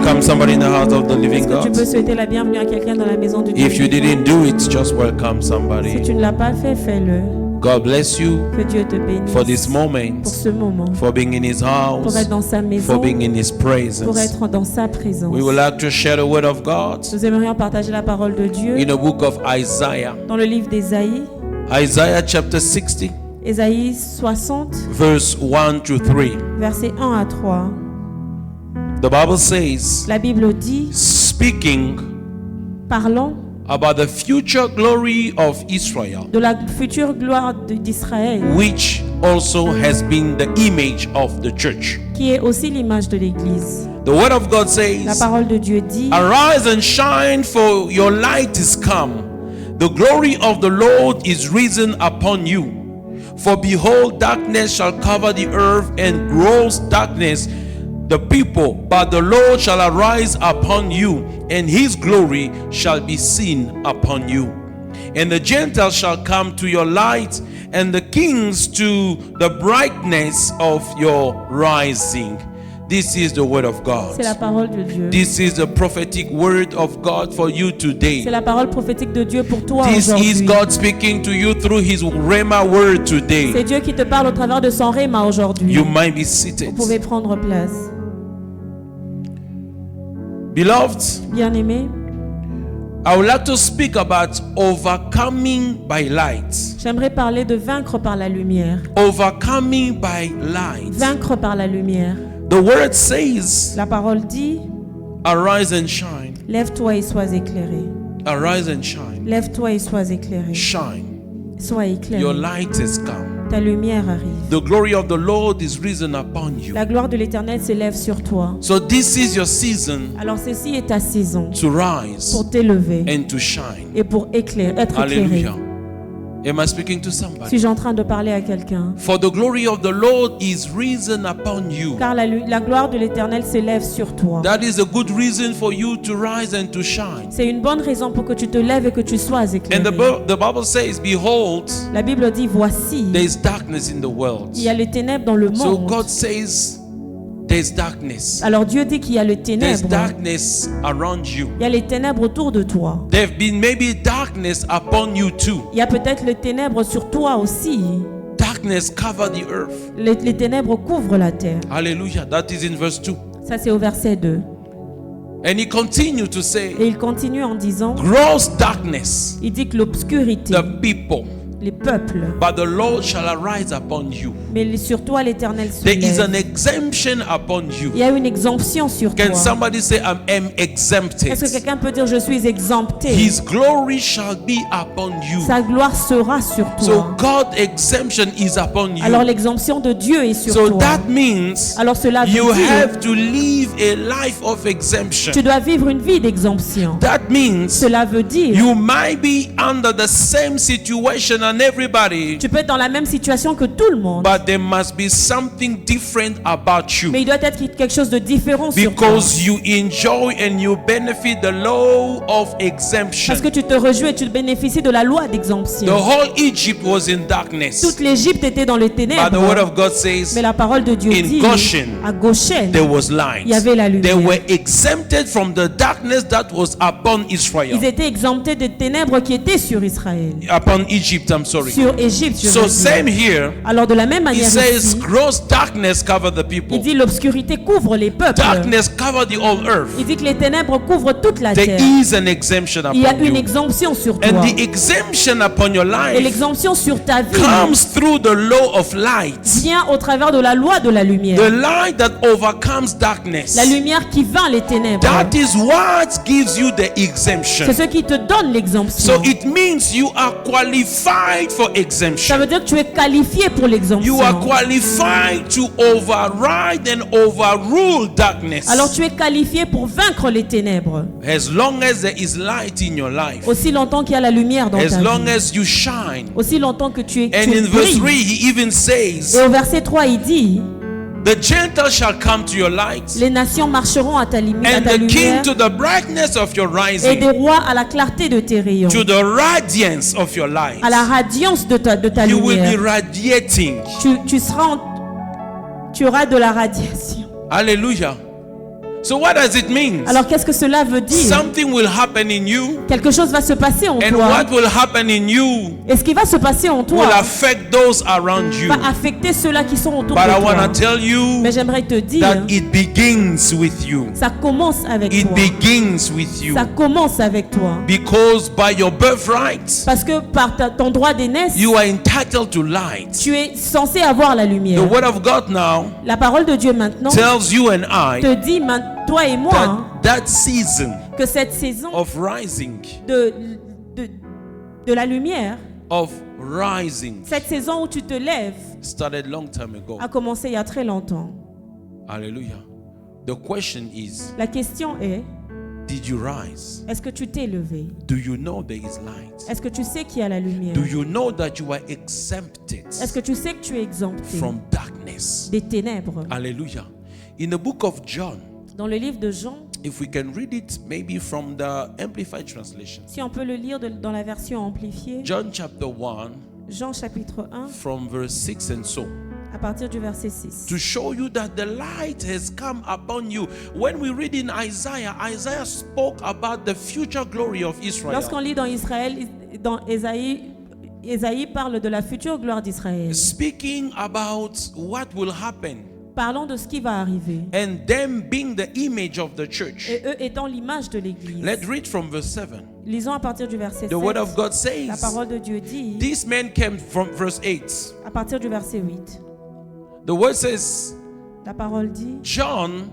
welcome somebody in the house of the living Est-ce que tu God? peux souhaiter la bienvenue à quelqu'un dans la maison du Dieu If you vivant? didn't do it, just welcome Si somebody. tu ne l'as pas fait, fais-le. God bless you Que Dieu te bénisse for this pour moment, ce moment, for being in His pour house, être dans sa for maison, being in His pour presence. être dans sa présence. We would like to share the word of God Nous aimerions partager la parole de Dieu in the book of Isaiah. dans le livre d'Ésaïe, Isaiah chapter 60, Ésaïe 60, verse 1 to 3. versets 1 à 3. The Bible says, La Bible dit, speaking parlant about the future glory of Israel, de la future gloire d'Israël, which also has been the image of the church. qui est aussi l'image de l'Église. The word of God La says, parole de Dieu dit, arise and shine, for your light is come. The glory of the Lord is risen upon you. For behold, darkness shall cover the earth, and gross darkness the people. But the Lord shall arise upon you, and his glory shall be seen upon you. And the Gentiles shall come to your light, and the kings to the brightness of your rising. This is the word of God. c'est la parole de Dieu. This is the prophetic word of God for you C'est today. la parole prophétique de Dieu pour toi This is aujourd'hui. God speaking to you through his Rhema word C'est today. Dieu qui te parle au travers de son rhéma aujourd'hui. You might be Vous seated. pouvez prendre place. Beloved, Bien-aimés, I would like to speak about overcoming by light. j'aimerais parler de vaincre par la lumière. Overcoming by light. Vaincre par la lumière. The word says, La parole dit, arise and shine. lève-toi et sois éclairé. Arise and shine. Lève-toi et sois éclairé. Shine. Sois Your éclairé. light has come. Ta lumière arrive. The glory of the Lord is risen upon you. La gloire de l'Éternel s'élève sur toi. So this is your season Alors ceci est ta saison to rise pour t'élever and to shine. et pour être éclairé. Hallelujah. Am I speaking to somebody? Suis-je en train de parler à quelqu'un? For the glory of the Lord is risen upon you. Car la gloire de l'Éternel s'élève sur toi. That is a good reason for you to rise and to shine. C'est une bonne raison pour que tu te lèves et que tu sois And éclairé. the Bible says, behold, La Bible dit, voici, there is darkness in the world. il y a les ténèbres dans le So monde. God says, there's darkness. Alors Dieu dit qu'il y a les There's ténèbres. darkness around you. Il y a les ténèbres autour de toi. There've been maybe darkness upon you too. Il y a peut-être les ténèbres sur toi aussi. Darkness cover the earth. Les ténèbres couvrent la terre. Hallelujah. That is in verse 2. Ça, c'est au verset 2. And he continued to say, Et il continue en disant, gross darkness, il dit que l'obscurité, the people, les peuples, but the Lord shall arise upon you. mais sur toi l'Éternel se There is an lève. exemption upon you. Il y a une exemption sur Can toi. somebody say, I am exempted? Est-ce que quelqu'un peut dire, je suis exempté? His glory shall be upon you. Sa gloire sera sur So toi. God exemption is upon Alors you. l'exemption de Dieu est sur So toi. that means Alors cela veut you dire, have to live a life of exemption. tu dois vivre une vie d'exemption. That means Cela veut dire, you might be under the same situation and everybody, tu peux être dans la même situation que tout le monde, but there must be something different about mais you il doit être quelque chose de différent sur toi. because you enjoy and you benefit the law of exemption. Parce que tu te rejouis et tu bénéficies de la loi The d'exemption. whole Egypt was in darkness, Toute l'Égypte était dans les but the word ténèbres. of God says Mais la parole de Dieu in dit, Goshen, à Goshen, there was light. il y avait la They lumière. were exempted from the darkness that was upon Israel, Ils étaient exemptés des ténèbres qui étaient sur Israël. upon Egypt, I'm sorry. Sur Égypte, je So veux dire. same here, Alors de la même it manière says ici, gross darkness cover the il people. dit l'obscurité couvre les peuples. Darkness cover the whole earth. Il dit que les ténèbres couvrent toute la There terre. is an exemption Il y a upon une you. exemption sur And toi. the exemption upon your Et life l'exemption sur ta vie comes through the law of light. vient au travers de la loi de la lumière. The light that overcomes darkness. La lumière qui vainc les ténèbres. That is what gives you the exemption. C'est ce qui te donne l'exemption. So it means you are qualified for Ça exemption. veut dire que tu es qualifié pour l'exemption. You are qualified to override and overrule darkness. Alors tu es qualifié pour vaincre les ténèbres. As long as there is light in your life, Aussi longtemps qu'il y a la lumière dans as ta long vie. as you shine. Aussi longtemps que tu es And in verse 3, brilles. he even says, Et au verset 3, il dit, the Gentiles shall come to your light, les nations marcheront à ta, à and ta the king lumière to the brightness of your et rising, des rois à la clarté de tes rayons. to the radiance of your light. À la radiance de ta You will be lumière. radiating. Tu auras de la radiation. Hallelujah. So what does it mean? Alors qu'est-ce que cela veut dire? Something will happen in you, Quelque chose va se passer en and toi. what will happen in you Et ce qui va se passer en will toi affect those around you. va affecter ceux-là qui sont autour But I de want toi. to tell you Mais j'aimerais te dire, that it begins with you. ça commence avec It toi. begins with you. Ça commence avec toi. Because by your birthright, Parce que par ton droit d'aînesse, you are entitled to light. tu es censé avoir la The lumière. word of God now La parole de Dieu maintenant tells you and I te dit, toi et moi, that season que cette saison of rising, de, de la lumière, cette saison où tu te lèves, started long time ago. a commencé il y a très longtemps. Hallelujah. The question is, La question est, did you rise? est-ce que tu t'es levé? Do you know there is light? Est-ce que tu sais qu'il y a la lumière? Do you know that you are exempted Est-ce que tu sais que tu es exempté from darkness? des ténèbres? Hallelujah. In the book of John, Dans le livre de Jean, if we can read it maybe from the Amplified Translation. si on peut le lire dans la version amplifiée, John chapter 1 Jean chapitre 1, from verse 6 and so. à partir du verset 6. To show you that the light has come upon you. When we read in Isaiah, Isaiah spoke about the future glory of Israel. Lorsqu'on lit dans Israël, dans Ésaïe parle de la future gloire d'Israël. Speaking about what will happen. Parlons de ce qui va arriver. And them being the image of the church. Et eux étant l'image de l'Église. Let's read from verse 7. Lisons à partir du verset 7. The word of God La says, parole de Dieu dit, these men came from verse 8. à partir du verset 8. The word says, La parole dit, John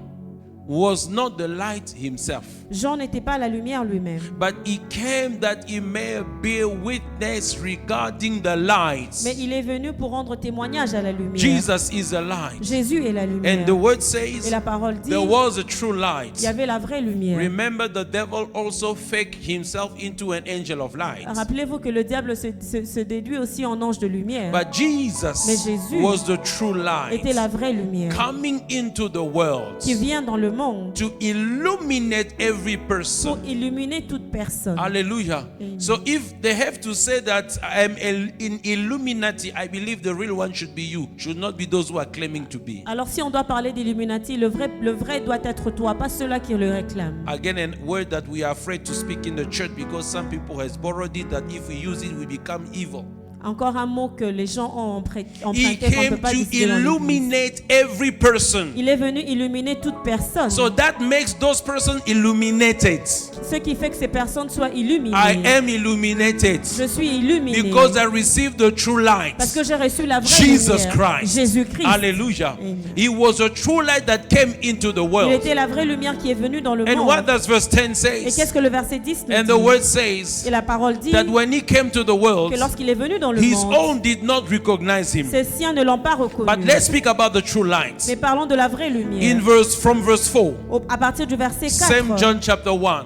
was not the light himself, Jean n'était pas la lumière lui-même, but he came that he may bear witness regarding the light. mais il est venu pour rendre témoignage à la lumière. Jesus is a light. Jésus est la lumière. And the word Et says la parole dit, there was a true light. il y avait la vraie lumière. Remember, the devil also faked himself into an angel of light. Rappelez-vous que le diable se déduit aussi en ange de lumière. But Mais Jesus Jésus was the true était light la vraie lumière coming into the world qui vient dans le monde to illuminate every pour person. illuminer toute personne. Hallelujah. Amen. So if they have to say that I'm in Illuminati, I believe the real one should be you, should not be those who are claiming to be. Alors si on doit parler d'Illuminati, le vrai doit être toi, pas ceux-là qui le réclament. Again, a word that we are afraid to speak in the church because some people has borrowed it that if we use it, we become evil. Encore un mot que les gens ont emprunté, He qu'on ne came peut pas to décider dans l'Église. illuminate every person. Il est venu illuminer toute personne. So that makes those persons illuminated. Ce qui fait que ces personnes soient illuminées. I am illuminated Je suis illuminé because I received the true light. parce que j'ai reçu la vraie Jesus lumière. Christ. Jésus-Christ. Hallelujah. Amen. He was a true light that came into the Il world. était la vraie lumière qui est venue dans le And what monde. does verse 10 Et qu'est-ce says? que le verset 10 nous And dit? the word says Et la parole dit that when he came to the world, que lorsqu'il est venu dans le his monde, own did not recognize him. ses siens ne l'ont pas But reconnu. let's speak about the true light. Mais parlons de la vraie lumière. From verse 4, À partir du verset 4, same John chapter 1,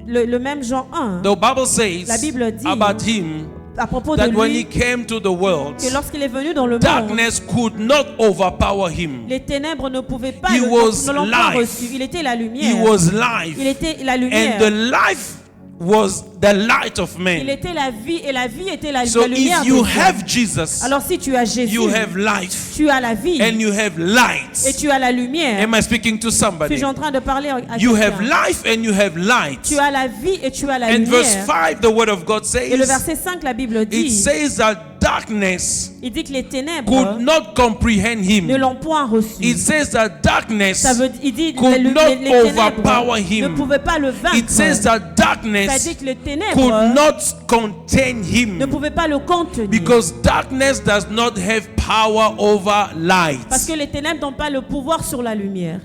le même Jean 1, the Bible says La Bible dit about him à propos de that when he lui, came to the world, que lorsqu'il est venu dans le monde, darkness could not overpower him. les ténèbres ne pouvaient pas He was ne l'ont pas life. reçu. Il était la He lumière. was life, Il était la and lumière. the life was the light of Il man. était la vie et la vie était la So lumière. if you de Dieu. have Jesus, Alors si tu as Jésus, you have life tu as la vie and you have et light. tu as la lumière. Am I speaking to somebody? Suis-je en train de parler à You quelqu'un? have life and you have light. Tu as la vie et tu as la And verse lumière. 5, the word of God Et le says, verset 5, la Bible it dit, says that darkness il dit que les ténèbres could not comprehend ne him. l'ont point reçu. It says that darkness, Ça veut, il dit could les not ténèbres overpower ne him. pouvaient pas le vaincre. It says that Ça dit darkness que les ténèbres could not contain ne him pouvaient pas le contenir. because darkness does not have power over light. Parce que les ténèbres n'ont pas le pouvoir sur la lumière.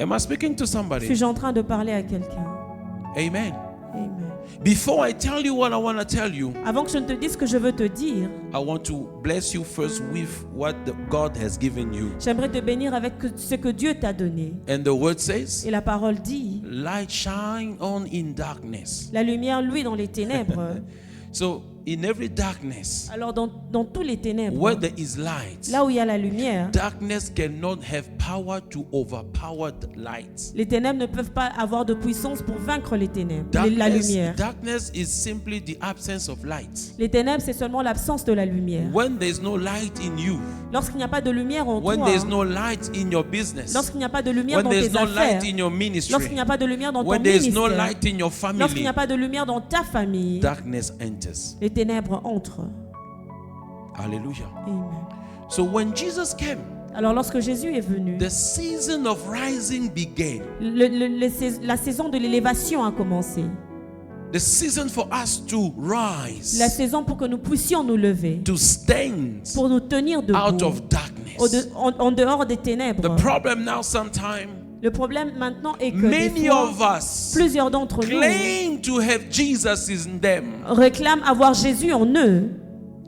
Am I speaking to somebody? Suis-je en train de parler à quelqu'un? Amen. Amen. Before I tell you what I want to tell you, Avant que je ne te dise ce que je veux te dire, I want to bless you first with what God has given you. j'aimerais te bénir avec ce que Dieu t'a donné. And the word says, Et la parole dit, light shine on in darkness. la lumière, lui, dans les ténèbres. So In every darkness, alors dans tous les ténèbres, where there is light, là où il y a la lumière, darkness cannot have power to overpower the light. Les ténèbres ne peuvent pas avoir de puissance pour vaincre les ténèbres, la lumière. Darkness is simply the absence of light. Les ténèbres, c'est seulement l'absence de la lumière. When there is no light in you, lorsqu'il n'y a pas de lumière en when toi, there is no light in your business, lorsqu'il n'y a pas de lumière when dans there is tes no affaires, light in your ministry, lorsqu'il n'y a pas de lumière dans ton when there is no ministère, light in your family, lorsqu'il n'y a pas de lumière dans ta famille, darkness enters. les ténèbres entrent. Hallelujah. Amen. So when Jesus came, alors lorsque Jésus est venu, the season of rising began. La saison de l'élévation a commencé. The season for us to rise, la saison pour que nous puissions nous lever, to stand pour nous tenir debout, out of darkness. En dehors des ténèbres. The problem now sometimes, le problème maintenant est que many of us plusieurs d'entre nous claim to have Jesus in them, réclament avoir Jésus en eux,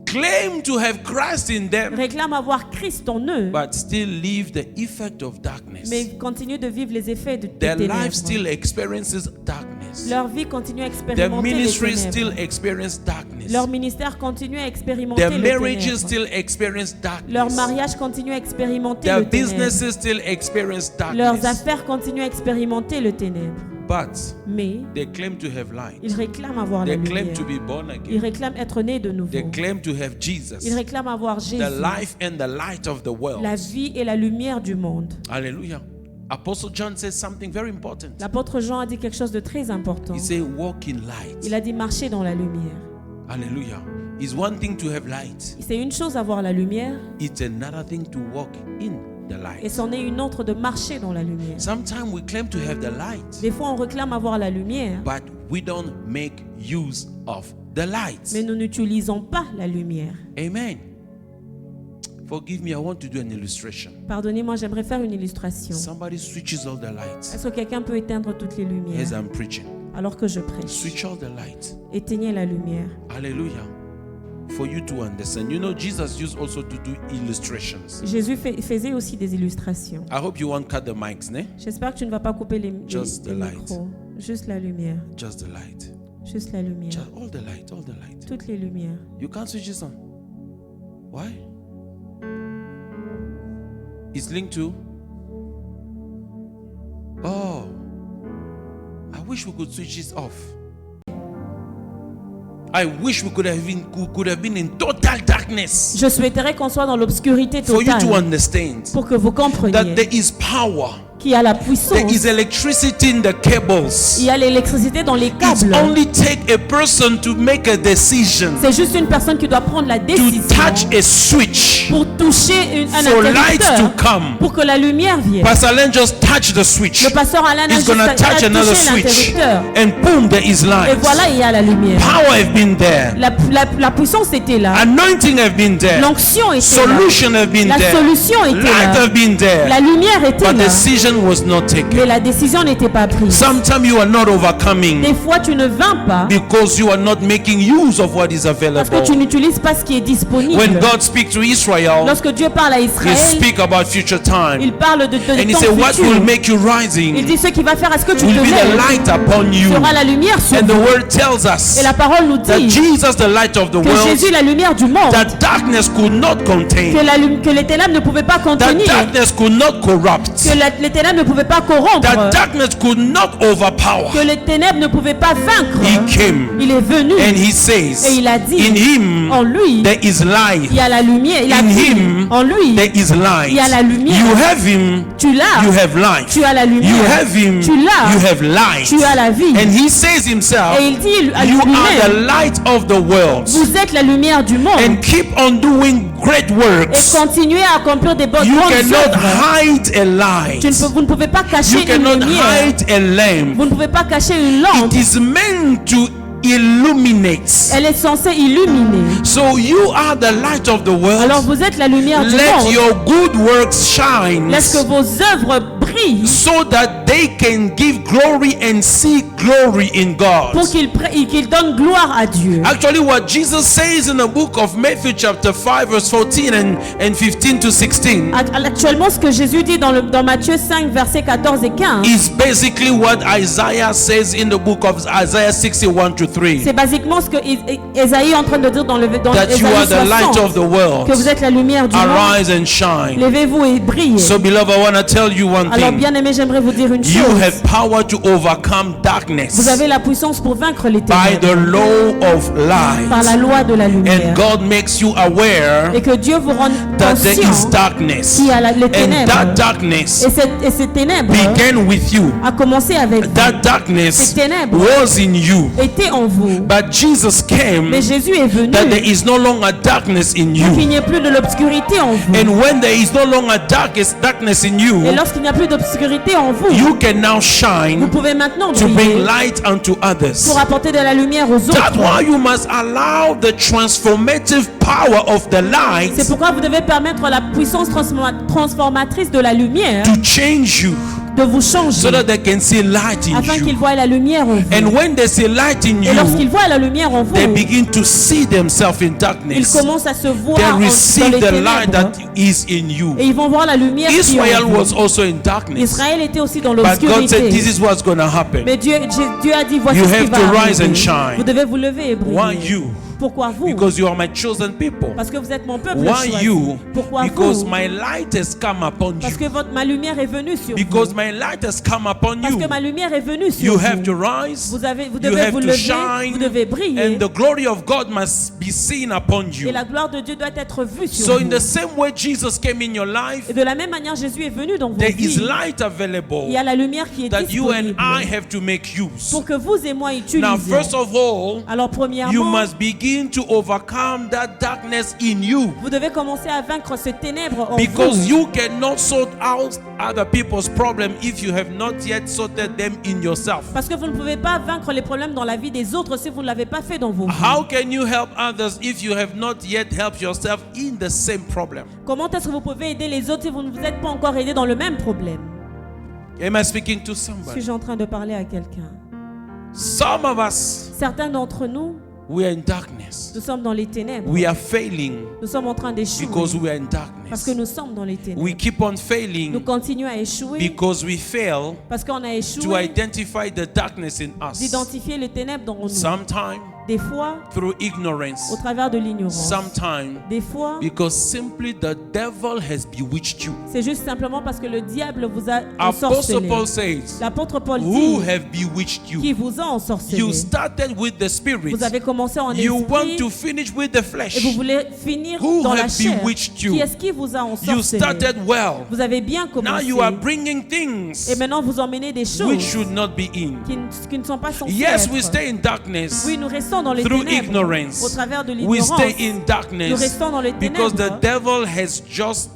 claim to have Christ in them, réclament avoir Christ en eux, but still live the effect of darkness. mais continuent de vivre les effets de Their ténèbres. life still experiences darkness. Leur vie continue à Their expérimenter les ministry ténèbres. still experience darkness. Leur ministère continue à expérimenter Their les marriages ténèbres. still experience darkness. Leur mariage continue à expérimenter Their le ténèbre. businesses still experience Leurs darkness. affaires continuent à expérimenter le ténèbre. But Mais they claim to have light. ils réclament avoir la They claim lumière. to be born Ils again. réclament être nés de nouveau. They claim to have Jesus, Ils réclament avoir Jésus, the life and the light of the world. la vie et la lumière du monde. Hallelujah. Apostle John says something very important. L'apôtre Jean a dit quelque chose de très important. He said, walk in light. Il a dit marcher dans la lumière. Hallelujah. It's one thing to have light. C'est une chose avoir la lumière, It's another thing to walk in the et light. c'en est une autre de marcher dans la lumière. Sometimes we claim to have the light, Des fois, on réclame avoir la lumière, but we don't make use of the light. mais nous n'utilisons pas la lumière. Amen. Forgive me, I want to do an illustration. Pardonnez-moi, j'aimerais faire une illustration. Somebody switches all the lights Est-ce que quelqu'un peut éteindre toutes les as lumières I'm preaching. alors que je prêche? Switch all the lights. Éteignez la lumière. Hallelujah. For you to understand. You know, Jesus used also to do illustrations. Jésus faisait aussi des illustrations. I hope you won't cut the mics, ne? J'espère que tu ne vas pas couper les Just the light. micros. Juste la lumière. Just the light. Juste la lumière. Just all the light, all the light. Toutes les lumières. You can't switch this on. Why? It's linked to. Oh. I wish we could switch this off. I wish we could have been in total darkness. Je souhaiterais qu'on soit dans l'obscurité For you to totale understand pour que vous that compreniez there is power. qu'il y a la There puissance. is electricity in the cables. Il y a l'électricité dans les It câbles. only take a person to make a decision C'est juste une personne qui doit prendre la to décision touch a switch pour toucher un for light to interrupteur come. pour que la lumière vienne. Pastor Alain just touch the switch. Le pasteur Alain a He's juste gonna touch another touché switch, l'interrupteur. and boom, there is Et light. voilà, il y a la lumière. Power have been there. La puissance était là. Anointing have been there. L'onction était là. Solution have been La there. solution était Light là. have been there. La lumière était But là. decision was not taken. Mais la décision n'était pas prise. Sometimes you are not overcoming Des fois, tu ne vins pas because you are not making use of what is parce que available. tu n'utilises pas ce qui est disponible. When God speaks to Israel, Lorsque Dieu parle à He Israël, speak about future time. il parle de And He temps said, what will futur. make you Il rising dit ce qui va faire à ce que tu te will be the lèves light upon you. sera la lumière sur And the vous. word tells us Et la parole nous that dit Jesus, the light of the que world, Jésus est la lumière du monde, that darkness could not contain, que les ténèbres ne pouvaient pas that contenir, darkness could not corrupt, que les ténèbres ne pouvaient pas corrompre, that darkness could not overpower. que les ténèbres ne pouvaient pas vaincre. He came Il est venu and He et says, il a dit, in Him en lui, there is light. il y a la lumière. Il a In dit, Him en lui, there is light. il y a la lumière. You have Him, tu l'as, you have light. tu as la You lumière, have Him, tu l'as, you have light. tu as la vie. And He says Himself, Et il dit à you are the lui-même, light of the world. vous êtes la lumière du monde. And keep on doing great Et works. continuez à accomplir des bonnes You grandes cannot œuvres. hide a light. Vous ne pouvez pas cacher You une cannot lumière. hide a lamp. Vous ne pouvez pas cacher une lampe. It is meant to illuminate. Elle est censée illuminer. So you are the light of the world. Alors vous êtes la lumière du Let monde. your good works shine Laisse que vos œuvres brillent brillent. So that they can give glory and see glory in God. Pour qu'ils donnent gloire à Dieu. Actually, what Jesus says in the book of Matthew chapter 5 verse 14 and 15 to 16. Actuellement, ce que Jésus dit dans Matthieu 5 versets 14 et 15. Is basically what Isaiah says in the book of Isaiah 61 to 3. C'est basiquement ce que Isaïe est en train de dire dans that you are the light of the world. Que vous êtes la lumière du Arise monde. and shine. Levez-vous et brillez. So beloved, I want to tell you one Alors thing. bien aimé, j'aimerais vous dire une chose. You have power to overcome darkness. Vous avez la puissance pour vaincre les by ténèbres. the law of light. Par la loi de la lumière. And God makes you aware et que Dieu vous rende that there is conscient darkness. qu'il y a les ténèbres. And that darkness et ces ténèbres began with you. A commencé avec vous. That darkness ces ténèbres was in you. Étaient en vous. But Jesus came. Mais Jésus est venu. That there is no longer darkness in you. Pour qu'il n'y ait plus de l'obscurité en vous. And when there is no longer darkness in you. Et lorsqu'il n'y a plus d'obscurité en vous. You can now shine. Vous pouvez maintenant to briller. bring light unto others. Pour apporter de la lumière aux autres. That's why you must allow the transformative power of the light. C'est pourquoi vous devez permettre la puissance transformatrice de la lumière. To change you. De vous changer. So that they can see light in afin you. qu'ils voient la lumière en vous. And when they see light in you, et lorsqu'ils voient la lumière en vous, they begin to see themselves in darkness. Ils commencent à se voir they receive dans les the ténèbres. light that is in you. Et ils vont voir la lumière Israel qui est en was also in darkness. Israël était aussi dans But God said, l'obscurité. this is what's going to happen. Mais Dieu a dit voici you ce qui have va to rise arriver. and shine. Vous devez vous lever et briller. Why you? Pourquoi vous? Because you are my chosen people. Parce que vous êtes mon peuple Why choisi. you? Pourquoi Because vous? my light has come upon Parce you. que ma lumière est venue sur Because vous. my light has come upon Parce you. que ma lumière est venue sur You vous. have to rise. Vous you devez have vous to lever. shine. Vous devez briller. And the glory of God must be seen upon you. Et la gloire de Dieu doit être vue sur So vous. in the same way Jesus came in your life, Et de la même manière, Jésus est venu dans vos there is vies. light available Il y a la lumière qui est that you and disponible. I have to make use. Pour que vous et moi utilisions. Now, first of all, alors premièrement, you must begin to overcome that darkness in you. Vous devez commencer à vaincre ces ténèbres en Because vous. you cannot sort out other people's problem if you have not yet sorted them in yourself. Parce que vous ne pouvez pas vaincre les problèmes dans la vie des autres si vous ne l'avez pas fait dans vos vies. How can you help others if you have not yet helped yourself in the same problem? Comment est-ce que vous pouvez aider les autres si vous ne vous êtes pas encore aidé dans le même problème? Am I speaking to somebody? Suis-je en train de parler à quelqu'un? Some of us, certains d'entre nous, we are in darkness. Nous sommes dans les ténèbres. We are failing. Nous sommes en train d'échouer. Because we are in darkness. Parce que nous sommes dans les ténèbres. We keep on failing. Nous continuons à échouer. Because we fail. Parce qu'on a échoué. To identify the darkness in us. D'identifier les ténèbres dans nous. Sometimes. Des fois, through ignorance. Au travers de l'ignorance. Sometimes. Des fois. Because simply the devil has bewitched you. C'est juste simplement parce que le diable vous a ensorcelé. ensorcelé. Paul says. L'apôtre Paul dit. Who have bewitched you? Qui vous a ensorcelé. You started with the spirit. Vous avez commencé en you esprit. Want to finish with the flesh. Et vous voulez finir Who dans la have chair. bewitched you? Qui est-ce qui vous a ensorcelé? You started well. Vous avez bien commencé. Now you are bringing things. Et maintenant vous emmenez des choses. Which should not be in. Qui ne sont pas censées yes, être. we stay in darkness. Oui, nous restons dans les through ténèbres. Ignorance. Au travers de We l'ignorance. stay in darkness. Nous restons dans les ténèbres. Because the devil has just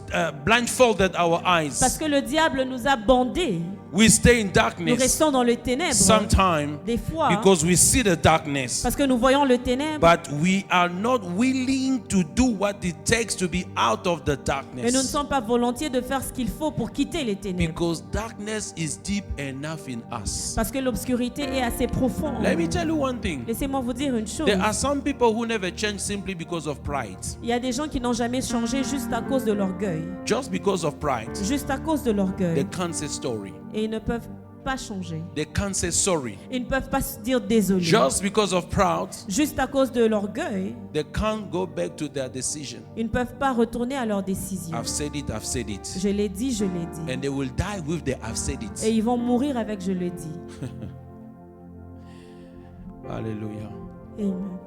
blindfolded our eyes. Parce que le diable nous a bandés. We stay in darkness. Nous restons dans les ténèbres. Sometimes. Des fois. Because we see the darkness. Parce que nous voyons le ténèbre. But we are not willing to do what it takes to be out of the darkness. Mais nous ne sommes pas volontiers de faire ce qu'il faut pour quitter les ténèbres. Because darkness is deep enough in us. Parce que l'obscurité est assez profonde. Let me tell you one thing. Laissez-moi vous dire une chose. There are some people who never change simply because of pride. Il y a des gens qui n'ont jamais changé juste à cause de l'orgueil. Just because of pride. Juste à cause de l'orgueil. They can't say sorry. Et ils ne peuvent pas changer. They can't say sorry. Ils ne peuvent pas se dire désolé. Just because of pride. Juste à cause de l'orgueil. They can't go back to their decision. Ils ne peuvent pas retourner à leur décision. I've said it, I've said it. Je l'ai dit, je l'ai dit. And they will die with the I've said it. Et ils vont mourir avec je l'ai dit. Hallelujah. Amen.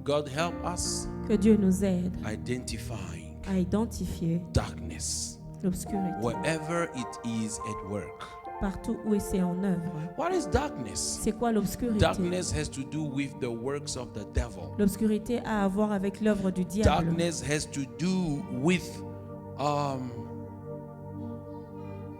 God help us. Que Dieu nous aide. Identifying. À identifier. Darkness. L'obscurité. Wherever it is at work. Partout où c'est en œuvre. What is darkness? C'est quoi l'obscurité? Darkness has to do with the works of the devil. L'obscurité a à voir avec l'œuvre du diable. Darkness has to do with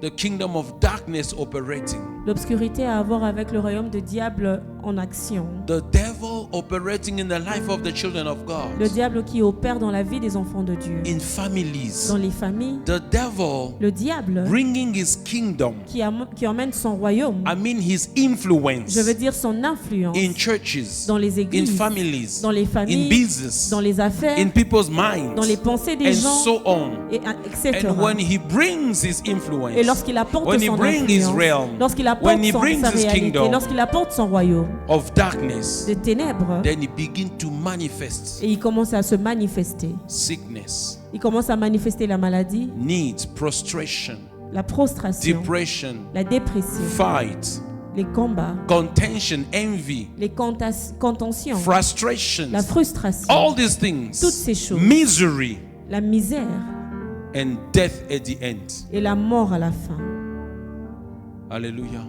the kingdom of darkness operating. L'obscurité a à voir avec le royaume du diable en action. The devil operating in the life of the children of God. Le diable qui opère dans la vie des enfants de Dieu. In families. Dans les familles. The devil. Le diable. Bringing his kingdom. Qui emmène son royaume. I mean his influence. Je veux dire son influence. In churches. Dans les églises. In families. Dans les familles. In business. Dans les affaires. In people's minds. Dans les pensées des gens. And so on. Etc. And when he brings his influence. Et lorsqu'il apporte when son he brings influence. his realm. Lorsqu'il apporte sa réalité. Lorsqu'il apporte son royaume. Of darkness. De ténèbres. Then he begins to manifest. Et il commence à se manifester. Sickness. Il commence à manifester la maladie. Needs, prostration. La prostration. Depression. La dépression. Fight. Les combats. Contention, envy. Les contentions. Frustration. La frustration. All these things. Toutes ces choses. Misery. La misère. And death at the end. Et la mort à la fin. Hallelujah.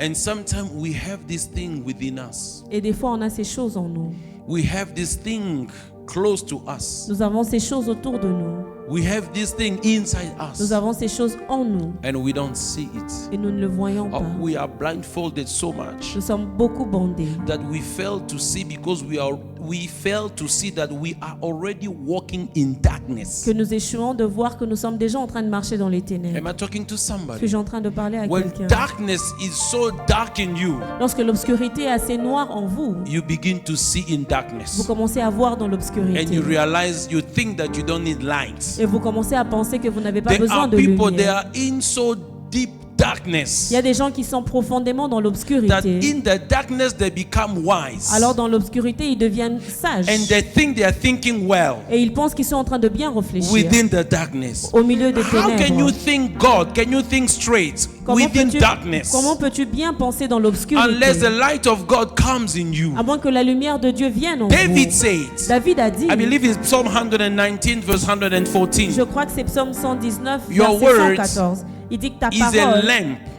And sometimes we have this thing within us. Et des fois on a ces choses en nous. We have this thing close to us. Nous avons ces choses autour de nous. We have this thing inside us. Nous avons ces choses en nous. And we don't see it. Et nous ne le voyons pas. We are blindfolded so much. Nous sommes beaucoup bandés. That we fail to see because we fail to see that we are already walking in darkness. Que nous échouons de voir que nous sommes déjà en train de marcher dans les ténèbres. Am I talking to somebody? Que j'ai en train de parler à quelqu'un. When darkness is so dark in you. Lorsque l'obscurité est assez noire en vous. You begin to see in darkness. Vous commencez à voir dans l'obscurité. And you realize you think that you don't need light. Et vous commencez à penser que vous n'avez pas besoin de lumière. They are in so deep darkness. Il y a des gens qui sont profondément dans l'obscurité. That in the darkness they become wise. Alors dans l'obscurité, ils deviennent sages. And they think they are thinking well. Et ils pensent qu'ils sont en train de bien réfléchir. Within the darkness. Au milieu des ténèbres. How can you think God? Can you think straight within darkness? Comment peux-tu bien penser dans l'obscurité? Unless the light of God comes in you. À moins que la lumière de Dieu vienne en David vous. said. David a dit. I believe it's Psalm 119 verse 114. Je crois que c'est Psaume 119 Your verset 114. Il dit que ta parole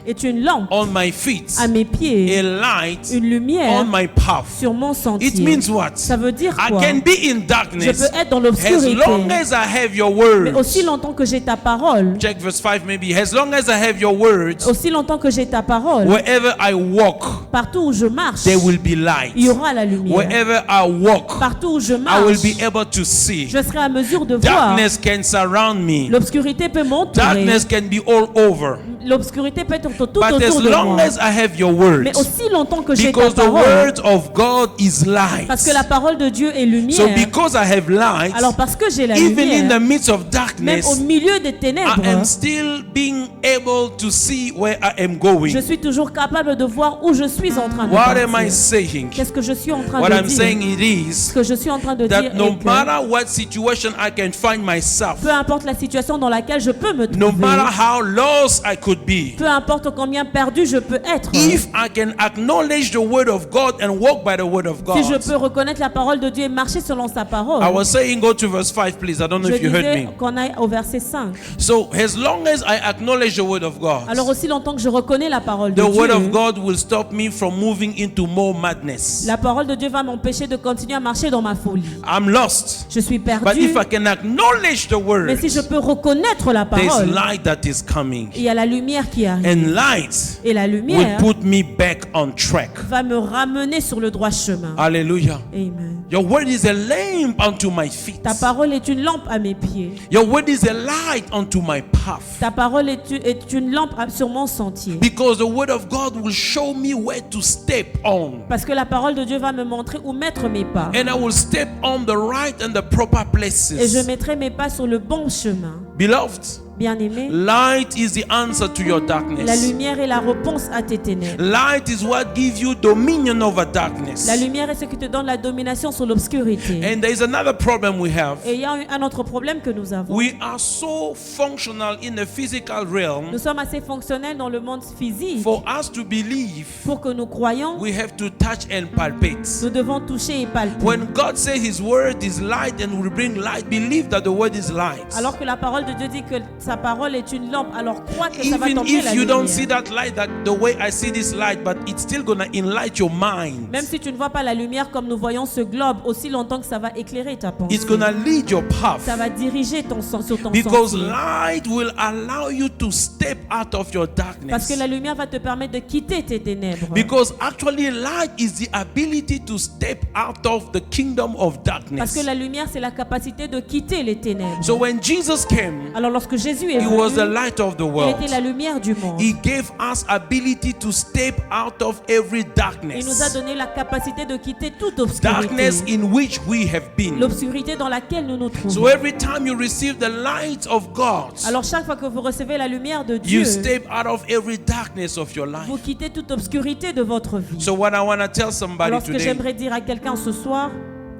est une lampe on my feet, à mes pieds, a light une lumière on my path. Sur mon sentier. It means what? Ça veut dire quoi? I can be in darkness. Je peux être dans l'obscurité. As long as I have your word. Mais aussi longtemps que j'ai ta parole. Check verse 5 maybe. As long as I have your words. Aussi longtemps que j'ai ta parole. Wherever I walk. Partout où je marche. There will be light. Il y aura la lumière. Wherever I walk. Partout où je marche. I will be able to see. Je serai à mesure de Darkness voir. can surround me. L'obscurité peut m'entourer. Darkness can be all over. L'obscurité peut être tout But autour de as long moi. as I have your words, mais aussi longtemps que j'ai ta because the parole, word of God is light. Parce que la parole de Dieu est lumière. So because I have light, alors parce que j'ai la even lumière, in the midst of même darkness, au milieu des ténèbres, I am still being able to see where I am going. Je suis toujours capable de voir où je suis en train de What partir. am I saying? Qu'est-ce que je suis en train What de I'm dire? saying it is Ce que je suis en train de that dire no est que matter what situation I can find myself, peu importe la situation dans laquelle je peux me trouver, no matter how lost I could be, peu importe combien perdu je peux être, if I can acknowledge the word of God and walk by the word of God. Si je peux reconnaître la parole de Dieu et marcher selon sa parole. I was saying go to verse 5 please. I don't know if you heard me. Qu'on aille au verset 5. So as long as I acknowledge the word of God, alors aussi longtemps que je reconnais la parole de the Dieu, word of God will stop me from moving into more madness. La parole de Dieu va m'empêcher de continuer à marcher dans ma folie. I'm lost. Je suis perdu. But if I can acknowledge the word, mais si je peux reconnaître la parole, there's light that is coming. Il y a la lumière qui arrive. And light et la lumière will put me back on track. Va me ramener sur le droit chemin. Hallelujah. Amen. Your word is a lamp unto my feet. Ta parole est une lampe à mes pieds. Your word is a light unto my path. Ta parole est une lampe sur mon sentier. Because the word of God will show me where to step on. Parce que la parole de Dieu va me montrer où mettre mes pas. And I will step on the right and the proper places. Et je mettrai mes pas sur le bon chemin. Beloved, bien-aimé, light is the answer to your darkness. La lumière est la réponse à tes ténèbres. Light is what gives you dominion over darkness. La lumière est ce qui te donne la domination sur l'obscurité. And there is another problem we have. Et il y a un autre problème que nous avons. We are so functional in the physical realm. Nous sommes assez fonctionnels dans le monde physique. For us to believe, pour que nous croyions, we have to touch and palpate. Nous devons toucher et palper. When God says His word is light and will bring light, believe that the word is light. Alors que la parole parole de Dieu dit que sa parole est une lampe, alors crois que ça va Even t'emmener la if you don't lumière. see that light that the way I see this light, but it's still gonna enlighten your mind. Même si tu ne vois pas la lumière comme nous voyons ce globe, aussi longtemps que ça va éclairer ta pensée. It's gonna lead your path. Ça va diriger ton sur ton Because sentier. light will allow you to step out of your darkness. Parce que la lumière va te permettre de quitter tes ténèbres. Because actually light is the ability to step out of the kingdom of darkness. Parce que la lumière, c'est la capacité de quitter les ténèbres. So when Jesus came, Alors lorsque Jésus est he venu, was the light of the il world. était la lumière du monde. He gave us ability to step out of every Il nous a darkness. donné la capacité de quitter toute obscurité. Darkness in which we have been. L'obscurité dans laquelle nous nous trouvons. So every time you receive the light of God, Alors chaque fois que vous recevez la lumière de you Dieu, step out of every darkness of your life. vous quittez toute obscurité de votre vie. So what I want to tell somebody Alors ce que today, j'aimerais dire à quelqu'un ce soir,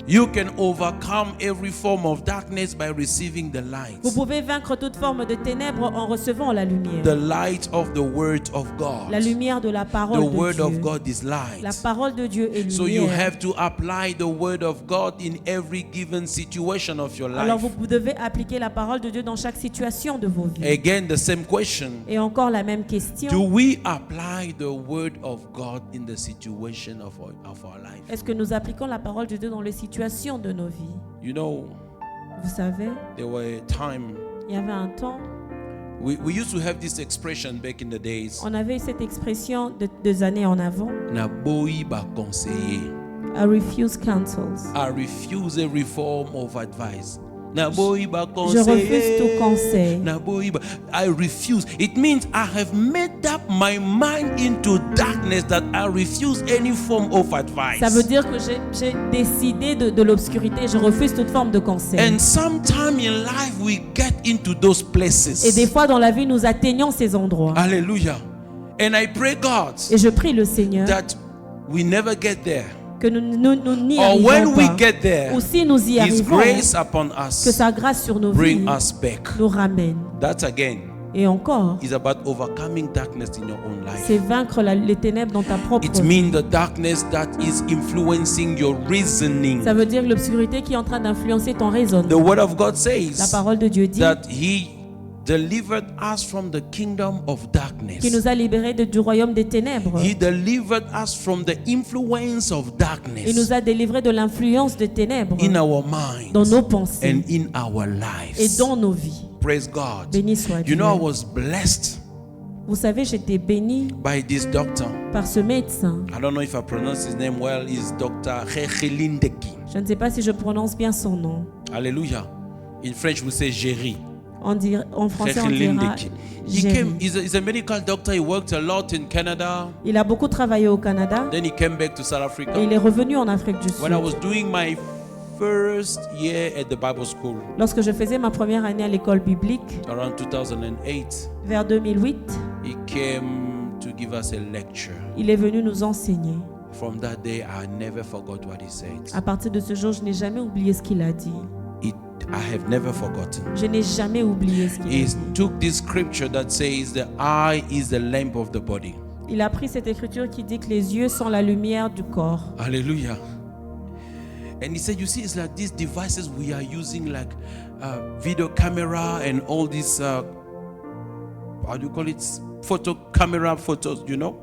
you can overcome every form of darkness by receiving the light. vous pouvez vaincre toute forme de ténèbres en recevant la lumière. The light of the word of God. La lumière de la The parole de word of Dieu. God is La light. parole de Dieu est So you lumière. have to apply the word of God in every given situation of your Alors life. vous devez appliquer la parole de Dieu dans chaque situation de vos vies. Again, the same question. Et encore la même Do question. we apply the word of God in the situation of our life? Est-ce que nous appliquons la parole de Dieu dans les situations de nos vies? You know, Vous savez, there were a time il y avait un temps, we used to have this expression back in the days. on avait cette expression de 2 années en avant. Na boyi ba conseiller. I refuse counsels. I refuse every form of advice. Na boyi ba Je refuse conseiller. tout conseil. Na boyi ba- I refuse. It means I have made up my mind into darkness that I refuse any form of advice. Ça veut dire que j'ai décidé de l'obscurité. Je refuse toute forme de conseil. And sometime in life we get into those places. Et des fois dans la vie, nous atteignons ces endroits. Hallelujah. And I pray God Et je prie le Seigneur that we never get there. que nous n'y Or when arrivons we pas. get there, Ou si nous y His arrivons, grace upon que us sa grâce sur nos vies bring us back. nous ramène. That again Et encore, is about overcoming darkness in your own life. c'est vaincre les ténèbres dans ta propre It vie. means the darkness that is influencing your reasoning. Ça veut dire l'obscurité qui est en train d'influencer ton The raisonnement. word of God La says parole de Dieu dit that He delivered us from the kingdom of darkness. qu'il nous a libérés du royaume des ténèbres. He delivered us from the influence of Il darkness nous a délivrés de l'influence des ténèbres in our dans minds nos pensées and in our et lives. dans nos vies. Praise God. Béni soit You Dieu. know, I was blessed Vous savez, j'étais béni by this doctor. par ce médecin. I don't know if I pronounce his name well. He's Dr. Khekhelindeki. Je ne sais pas si je prononce bien son nom. Hallelujah. In French, we say Jerry. En français, on dira Khekhelindeki. He Jérémie. came. He's a medical doctor. He worked a lot in Canada. Il a beaucoup travaillé au Canada Then he came back to South Africa. et il est revenu en Afrique du When I Sud. was doing my first year at the Bible school, Lorsque je faisais ma première année à l'école biblique, around 2008, vers 2008, he came to give us a lecture. il est venu nous enseigner. From that day, I never forgot what he said. À partir de ce jour, je n'ai jamais oublié ce qu'il a dit. I have never forgotten. Je n'ai jamais oublié ce qu'il a He dit. took this scripture that says the eye is the lamp of the body. Il a pris cette écriture qui dit que les yeux sont la lumière du corps. Hallelujah. And he said, you see, it's like these devices we are using, like video camera and all these, how do you call it? Photo camera photos, you know?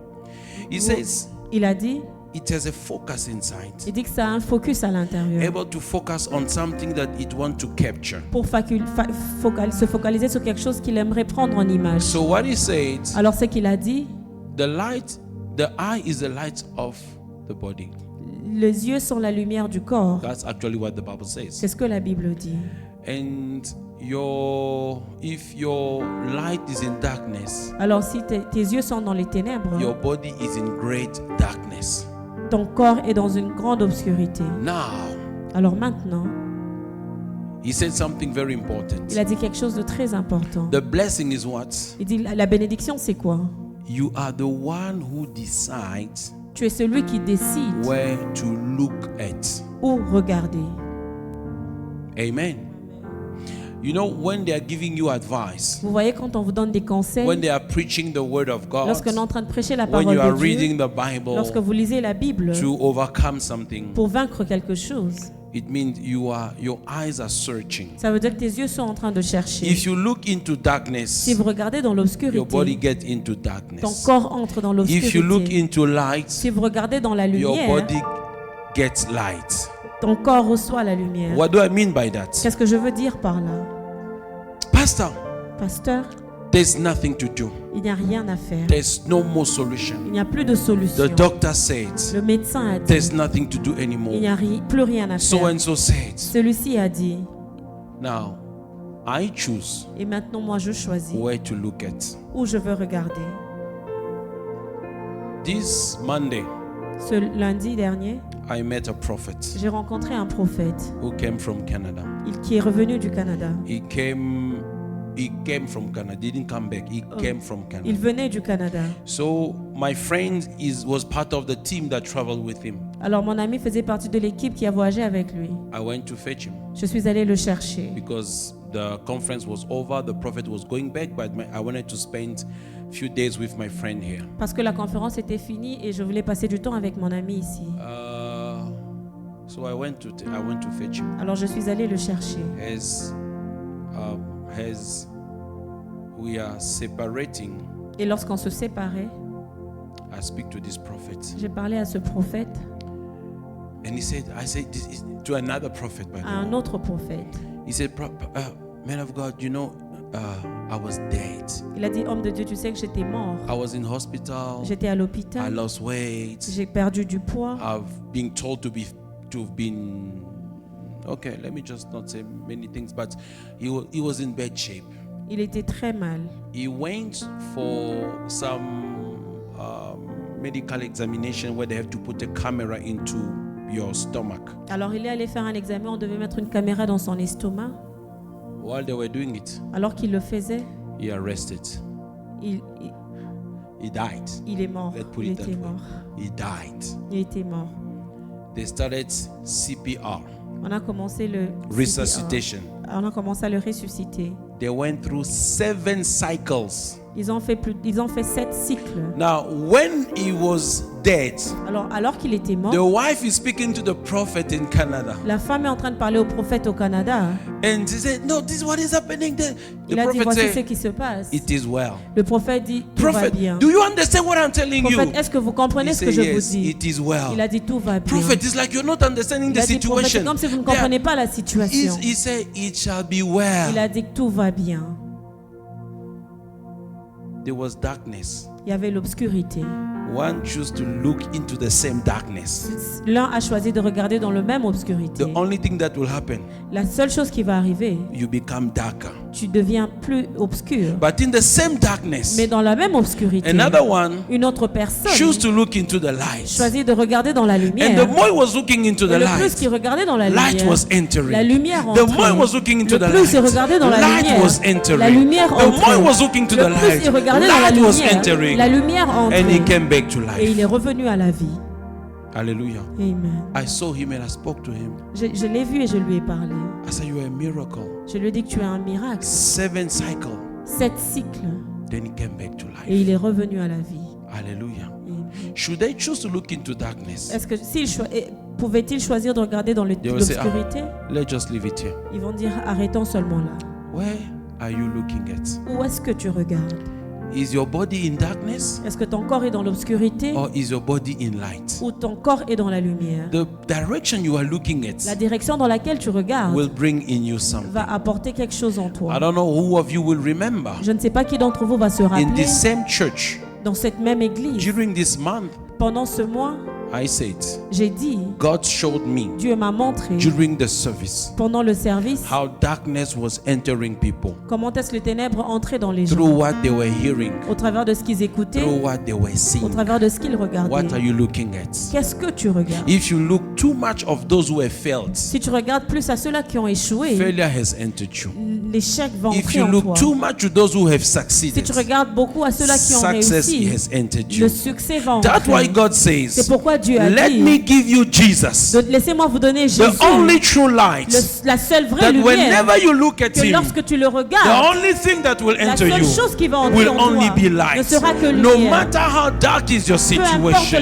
He says Il a dit, it has a focus inside, il dit que ça a un focus à l'intérieur able to focus on something that it wants to capture. pour se focaliser sur quelque chose qu'il aimerait prendre en image. So what he said, Alors c'est qu'il a dit, the eye is the light of the body. les yeux sont la lumière du corps. That's actually what the Bible C'est says. ce que la Bible dit. And if your light is in darkness, Alors si tes yeux sont dans les ténèbres, your body is in great darkness. ton corps est dans une grande obscurité. Now, Alors maintenant, he said something very important. il a dit quelque chose de très important. The blessing is what? Il dit, la bénédiction c'est quoi? You are the one who decides Tu es celui qui décide where to look at. où regarder. Amen. You know, when they are giving you advice, Vous voyez, quand on vous donne des conseils, when they are preaching the word of God, lorsqu'on est en train de prêcher la when parole you are de Dieu, reading the Bible lorsque vous lisez la Bible to overcome something, pour vaincre quelque chose, It means your eyes are searching. Ça veut dire que tes yeux sont en train de chercher. If you look into darkness, si vous regardez dans l'obscurité, your body gets into darkness. Ton corps entre dans l'obscurité. If you look into light, si vous regardez dans la lumière, your body gets light. Ton corps reçoit la lumière. What do I mean by that? Qu'est-ce que je veux dire par là? Pasteur, there's nothing to do. Il n'y a rien à faire. There's no more solution. Il n'y a plus de solution. The doctor said, le médecin a dit, there's nothing to do anymore. Il n'y a plus rien à faire. So and so said. Celui-ci a dit. Now, I choose. Et maintenant, moi, je choisis. Where to look at. Où je veux regarder. This Monday. Ce lundi dernier. I met a prophet. J'ai rencontré un prophète. Who came from Canada. Qui est revenu du Canada. He came from Canada. He didn't come back. He came from Canada. Il venait du Canada. So my friend was part of the team that traveled with him. Alors mon ami faisait partie de l'équipe qui a voyagé avec lui. I went to fetch him. Je suis allé le chercher. Because the conference was over, the prophet was going back, but I wanted to spend a few days with my friend here. Parce que la conférence était finie et je voulais passer du temps avec mon ami ici. So I went to fetch him. Alors je suis allé le chercher. As we are separating, et lorsqu'on se séparait, I speak to this prophet. J'ai parlé à ce prophète. And I said this is to another prophet, by the way. À un autre prophète. He said, man of God, you know, I was dead. Il a dit, homme de Dieu, tu sais que j'étais mort. I was in hospital. J'étais à l'hôpital. I lost weight. J'ai perdu du poids. I've been told to have been. Okay, let me just not say many things, but he was in bad shape. Il était très mal. He went for some medical examination where they have to put a camera into your stomach. Alors il est allé faire un examen, on devait mettre une caméra dans son estomac. While they were doing it, alors qu'il le faisait, he arrested. He died. Il est mort. Il était mort. He died. Il était mort. They started CPR. On a commencé le resuscitation. On a commencé à le ressusciter. They went through 7 cycles. Ils ont fait 7 cycles. Now, when he was dead, alors qu'il était mort, the wife is speaking to the prophet in Canada. La femme est en train de parler au prophète au Canada. And she said, "No, this is what is happening there." Il a dit, voici ce qui se passe. It is well. Le prophète dit, tout va bien. Do you understand what I'm telling you? Prophète, est-ce que vous comprenez ce que je vous dis? It is well. Il a dit, tout va bien. Prophet, it's like you're not understanding the situation. Prophète, c'est comme si vous ne comprenez pas la situation. He said, "It shall be well." Il a dit que tout va bien. There was darkness. Il y avait l'obscurité. One chose to look into the same darkness. L'un a choisi de regarder dans le même obscurité. The only thing that will happen, la seule chose qui va arriver, you become darker. Tu deviens plus obscur. But in the same darkness, mais dans la même obscurité, another one, une autre personne, choose to look into the light. Choisit de regarder dans la lumière. And the more he was looking into the le light, plus qu'il regardait dans la lumière, light was entering. La lumière entrait. The more he was looking into le the plus il light, regardait dans la light lumière, was entering. la lumière entrait. The more he was looking to the le plus light, il regardait dans la light was lumière, entering. la lumière entrait. And he came back to life. Et il est revenu à la vie. Hallelujah. Amen. I saw him and I spoke to him. Je l'ai vu et je lui ai parlé. I said, "You are a miracle." Je lui ai dit que tu es un miracle. 7 cycles. 7 cycles. Then he came back to life. Et il est revenu à la vie. Hallelujah. Amen. Should they choose to look into darkness? Est-ce que pouvait-il choisir de regarder dans l'obscurité? Let's just leave it here. Ils vont dire arrêtons seulement là. Where are you looking at? Où est-ce que tu regardes? Is your body in darkness? Est-ce que ton corps est dans l'obscurité? Or is your body in light? Ou ton corps est dans la lumière? The direction you are looking at, la direction dans laquelle tu regardes, will bring in you something. Va apporter quelque chose en toi. I don't know who of you will remember. Je ne sais pas qui d'entre vous va se rappeler. In this same church, dans cette même église, during this month, pendant ce mois, I said, j'ai dit, God showed me, Dieu m'a montré, during the service, pendant le service, how darkness was entering people. Comment est-ce que les ténèbres entraient dans les gens? Through what they were hearing. Au travers de ce qu'ils écoutaient. Through what they were seeing. Au travers de ce qu'ils regardaient. What are you looking at? Qu'est-ce que tu regardes? If you look too much of those who have failed, si tu regardes plus à ceux-là qui ont échoué, failure has entered you. l'échec va If entrer you en look toi. too much to those who have Si succeeded, tu regardes beaucoup à ceux-là qui ont success réussi, has entered le you. succès va That's why entrer. God C'est says, pourquoi Dieu a let dit, me give you Jesus, laissez-moi vous donner Jésus, the only true light, la seule vraie that lumière, whenever you look at que him, lorsque tu le the regardes, only thing that will la enter seule you chose qui va entrer will en only toi be ne light. sera que No lumière. matter how dark is your Peu importe situation,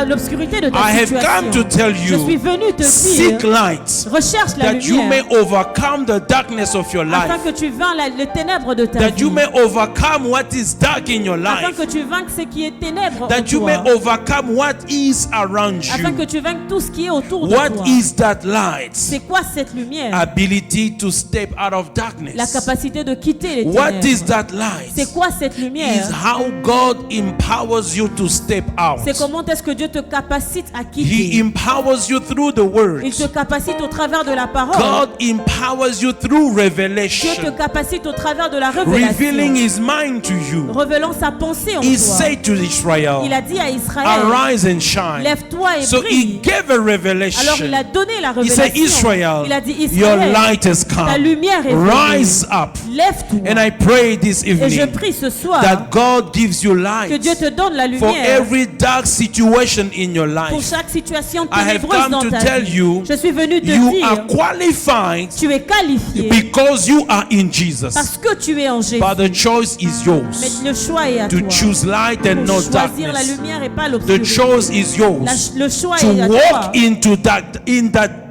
l'obscurité de ta I have come to situation, tell je suis you, venu te seek dire, light, recherche la that you may lumière, overcome the darkness of your afin life, que tu vainques les ténèbres de ta that you vie, may overcome what is dark in your afin life, que tu vainques ce qui est ténèbres en that you may toi, overcome what is around afin que you. tu vainques tout ce qui est autour de What toi. is that light? C'est quoi cette lumière? Ability to step out of La darkness. capacité de quitter les What is ténèbres. that light? C'est quoi cette lumière? Is how God empowers you to step out. C'est comment est-ce que Dieu te capacite à He quitter. empowers you through the Il word. te capacite au travers de la parole. God empowers you through Dieu te revelation, capacite au travers de la revealing révélation, His mind to you. révélant sa pensée en He toi. said to Israel, Il a dit à Israël, arise and shine. lève-toi et So brille. He gave a Alors revelation. il a donné la He said, révélation. Israel, Il a dit, your Israël, light has ta come. lumière est venue. Rise up. Lève-toi. And I pray this Et je evening prie ce soir that God gives you que Dieu light te donne la for lumière every dark situation in your pour life. chaque situation I have ténébreuse come dans to ta tell vie. you, Je suis venu te you dire, are qualified tu es qualifié because you are in Jesus. parce que tu es en Jésus. But the choice is Mais yours le choix est à to toi. choose light and Pour not choisir la darkness. lumière et pas The l'obscurité. choice is yours Le choix to est à toi. walk into that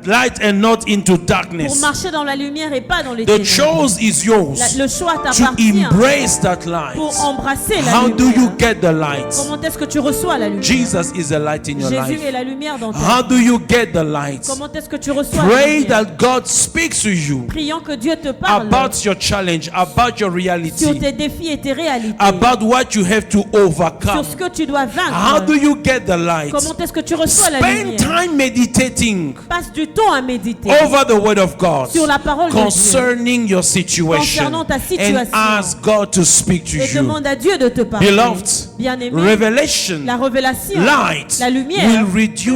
light and not into Pour darkness. marcher dans la lumière et pas dans les The ténèbres. choice is yours Le choix to t'appartient embrace that light. pour embrasser la How do you lumière. get the light? Comment est-ce que tu reçois la lumière? Jesus is the light in your Jésus est life. la lumière dans ta How vie. do you get the light? Comment est-ce que tu reçois la Pray lumière? that God speaks to you Prions que Dieu te parle about your challenge, about your sur reality, tes défis et tes réalités, about what you have to sur overcome. ce que tu dois How vaincre. do you get the light? Comment est-ce que tu reçois la Spend lumière? time meditating Passe du temps à méditer over the word of God sur la parole de Dieu concerning your situation Concernant ta and situation. ask God to speak to et you. demande à Dieu de te parler. Beloved, Bien-aimé, revelation, la révélation, light la will lumière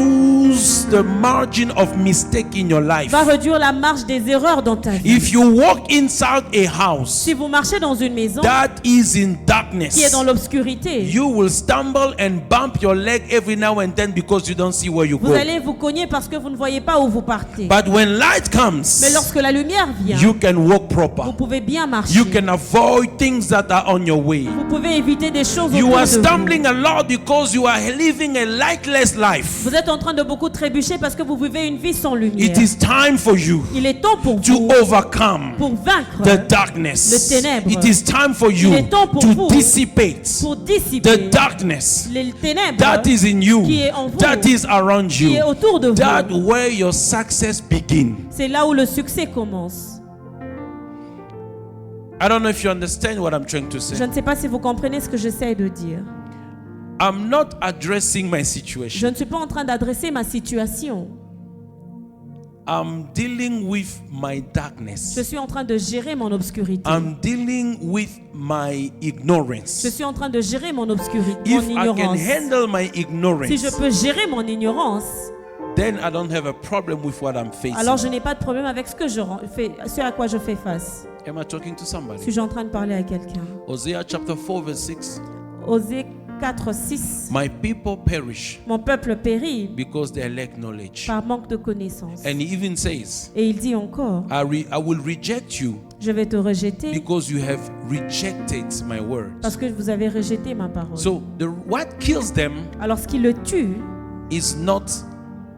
reduce the margin of mistake in your life. va réduire la marge des erreurs dans ta vie. If you walk inside a house Si vous marchez dans une maison that is in qui est darkness, dans l'obscurité, you will stumble and bump your leg every now and then because you don't see where you vous go. allez vous cogner parce que vous ne voyez pas où vous partez. But when light Mais comes, lorsque la lumière vient, you can walk vous proper. pouvez bien marcher. You can avoid things that are on your way. Vous pouvez éviter des choses You autour are de vous. stumbling a lot because you are living a lightless life. Vous êtes en train de beaucoup trébucher parce que vous vivez une vie sans lumière. It is time for you Il est temps pour to vous, overcome pour vaincre, the darkness. le ténèbre. It is time for Il you est temps pour to vous dissipate pour dissiper the darkness les ténèbres that is in you, qui est en vous, that is around qui est you. autour de That vous. where your success begin. C'est là où le succès commence. I don't know if you understand what I'm trying to Je say. ne sais pas si vous comprenez ce que j'essaie de dire. I'm not addressing my Je situation. ne suis pas en train d'adresser ma situation. I'm dealing with my Je darkness. suis en train de gérer mon obscurité. I'm dealing with my Je ignorance. suis en train de gérer mon obscurité, If mon I can ignorance. handle my Si je ignorance, peux gérer mon ignorance, then I don't have a problem with what I'm alors facing. je n'ai pas de problème avec ce à quoi je fais face. Am I talking to somebody? Suis-je en train de parler à quelqu'un? Hosea chapter 4 verse 6. Osée 4, 6. My people perish Mon peuple périt because they lack knowledge. par manque de connaissances. And he even says, Et il dit encore, I will reject you je vais te rejeter because you have rejected my word. parce que vous avez rejeté ma parole. So what kills them Alors ce qui le tue, is not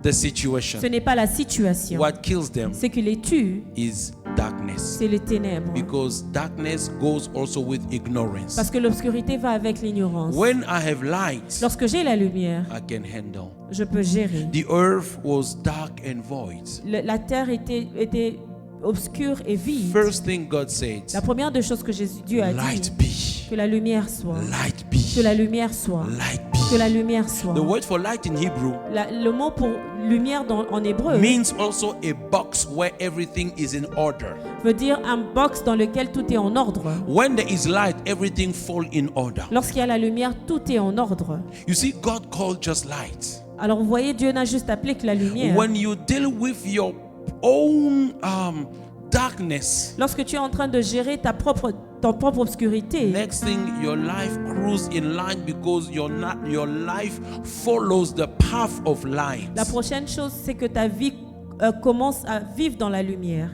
the situation. ce n'est pas la situation. What kills them Ce qui les tue, is darkness. c'est les ténèbres. Because darkness goes also with ignorance. Parce que l'obscurité va avec l'ignorance. When I have light, Lorsque j'ai la lumière, I can handle. je peux gérer. The earth was dark and void. La terre était obscure et vide. First thing God said, La première des choses que Dieu a dit, light be. que la lumière soit. Light Que be. la lumière soit. Light Que be. la lumière soit. The word for light in Hebrew Le mot pour lumière en hébreu means also a box where everything is in order. veut dire un box dans lequel tout est en ordre. When there is light, everything fall in order. Lorsqu'il y a la lumière, tout est en ordre. You see, God called just light. Alors vous voyez, Dieu n'a juste appelé que la lumière. When you deal with your own darkness, lorsque tu es en train de gérer ton propre obscurité, next thing, your life cruise in line because your life follows the path of light. la prochaine chose, c'est que ta vie commence à vivre dans la lumière.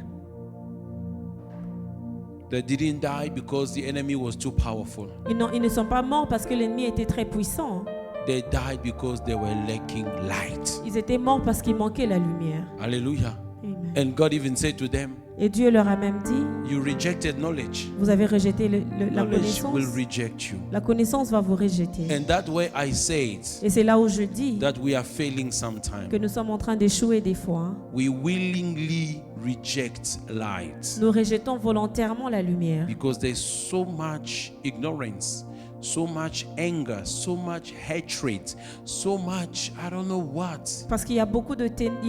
They didn't die because the enemy was too powerful. Ils ne sont pas morts parce que l'ennemi était très puissant. They died because they were lacking light. Ils étaient morts parce qu'il manquait la lumière. Hallelujah. Amen. And God even said to them, Et Dieu leur a même dit, you rejected knowledge. vous avez rejeté la Knowledge will connaissance. reject you. La connaissance va vous rejeter. And that way I said Et c'est là où je dis that we are failing que sometimes. nous sommes en train d'échouer des fois. We willingly reject light Nous rejetons volontairement la lumière. because there's so much ignorance, so much anger, so much hatred, so much I don't know what. Parce qu'il y a beaucoup de ténèbres, il